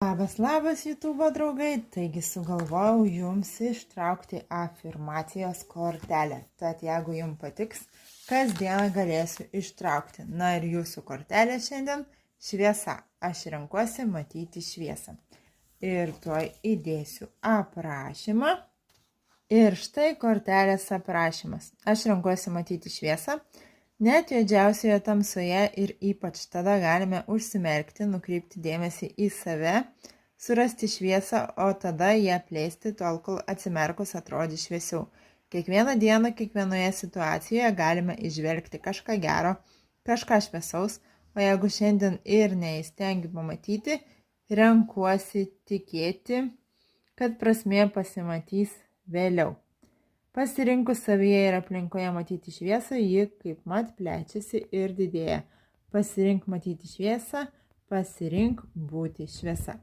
Labas, YouTube draugai, taigi sugalvojau jums ištraukti afirmacijos kortelę. Tad jeigu jums patiks, kasdieną galėsiu ištraukti. Na ir jūsų kortelė šiandien šviesa. Aš renkuosi matyti šviesą. Ir tuoj įdėsiu aprašymą. Ir štai kortelės aprašymas. Aš renkuosi matyti šviesą. Net juodžiausioje tamsoje ir ypač tada galime užsimerkti, nukreipti dėmesį į save, surasti šviesą, o tada ją plėsti tol, kol atsimerkus atrodys šviesiau. Kiekvieną dieną, kiekvienoje situacijoje galime įžvelgti kažką gero, kažką šviesaus, o jeigu šiandien ir neįstengiu pamatyti, renkuosi tikėti, kad prasmė pasimatys vėliau. Pasirinkus savyje ir aplinkoje matyti šviesą, ji kaip mat plečiasi ir didėja. Pasirink matyti šviesą, pasirink būti šviesa.